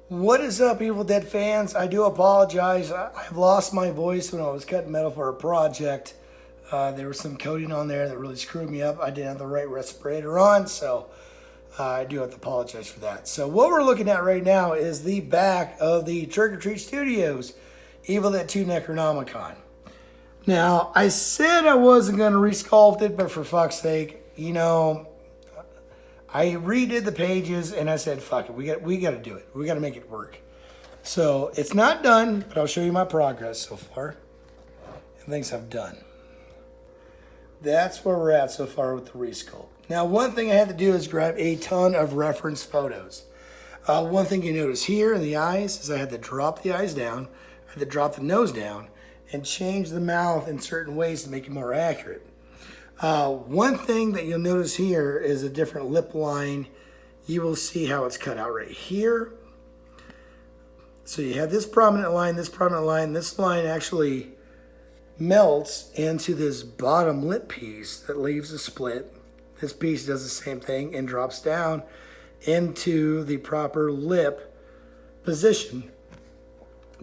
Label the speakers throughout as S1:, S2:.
S1: What is up, Evil Dead fans? I do apologize. I've lost my voice when I was cutting metal for a project. There was some coating on there that really screwed me up. I didn't have the right respirator on, so I do have to apologize for that. So what we're looking at right now is the back of the Trick or Treat Studios Evil Dead 2 Necronomicon. Now, I said I wasn't going to resculpt it, but for fuck's sake, you know, I redid the pages and I said, fuck it, we got to do it. We got to make it work. So it's not done, but I'll show you my progress so far and things I've done. That's where we're at so far with the resculpt. Now, one thing I had to do is grab a ton of reference photos. One thing you notice here in the eyes is I had to drop the eyes down, I had to drop the nose down, and change the mouth in certain ways to make it more accurate. One thing that you'll notice here is a different lip line. You will see how it's cut out right here. So you have this prominent line, this prominent line. This line actually melts into this bottom lip piece that leaves a split. This piece does the same thing and drops down into the proper lip position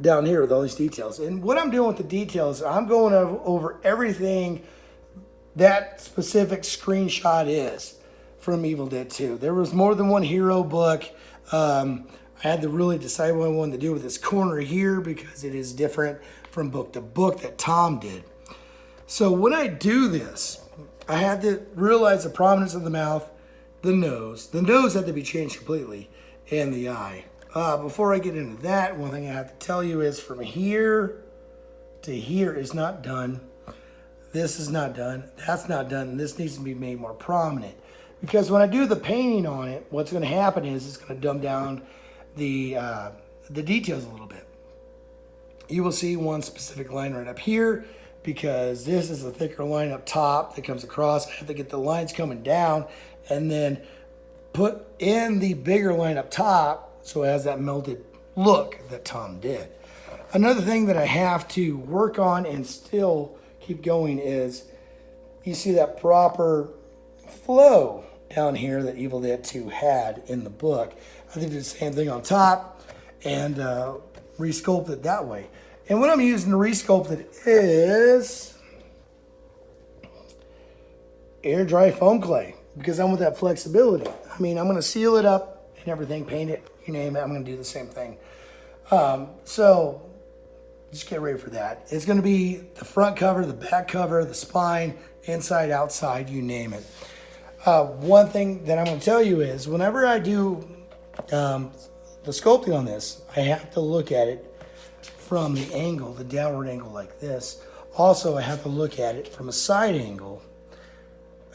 S1: down here with all these details. And what I'm doing with the details, I'm going over everything that specific screenshot is from Evil Dead 2. There was more than one hero book. I had to really decide what I wanted to do with this corner here because it is different from book to book that Tom did. So when I do this, I had to realize the prominence of the mouth, the nose. The nose had to be changed completely, and the eye. Before I get into that, one thing I have to tell you is from here to here is not done. This is not done. That's not done. And this needs to be made more prominent. Because when I do the painting on it, what's going to happen is it's going to dumb down the details a little bit. You will see one specific line right up here because this is a thicker line up top that comes across. I have to get the lines coming down and then put in the bigger line up top so it has that melted look that Tom did. Another thing that I have to work on and still keep going is you see that proper flow down here that Evil Dead 2 had in the book. I think do the same thing on top and resculpt it that way. And what I'm using to resculpt it is air dry foam clay because I want that flexibility. I mean, I'm going to seal it up and everything, paint it, you name it. I'm going to do the same thing. So just get ready for that. It's going to be the front cover, the back cover, the spine, inside, outside, you name it. One thing that I'm going to tell you is whenever I do the sculpting on this, I have to look at it from the angle, the downward angle like this. Also, I have to look at it from a side angle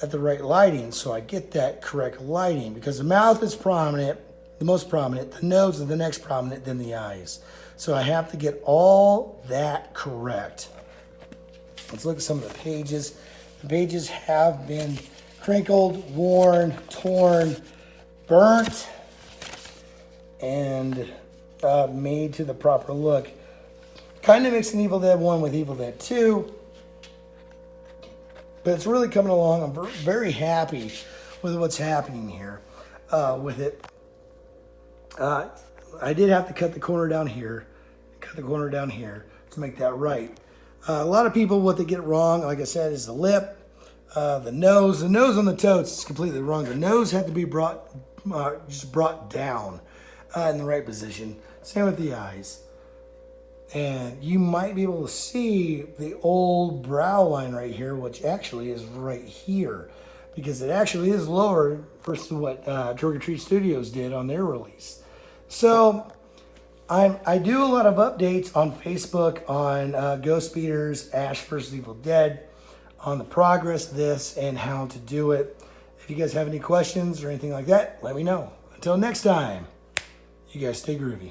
S1: at the right lighting so I get that correct lighting because the mouth is prominent, the most prominent, the nose is the next prominent, then the eyes. So I have to get all that correct. Let's look at some of the pages. The pages have been crinkled, worn, torn, burnt, and made to the proper look. Kind of mixing Evil Dead 1 with Evil Dead 2. But it's really coming along. I'm very happy with what's happening here with it. I did have to cut the corner down here, to make that right. A lot of people, what they get wrong, like I said, is the lip, the nose. The nose on the totes is completely wrong. The nose had to be brought down in the right position. Same with the eyes. And you might be able to see the old brow line right here, which actually is right here, because it actually is lower versus what Trick or Treat Studios did on their release. So I do a lot of updates on Facebook on Ghost Speeders, Ash vs. Evil Dead, on the progress of this and how to do it. If you guys have any questions or anything like that, let me know. Until next time, you guys stay groovy.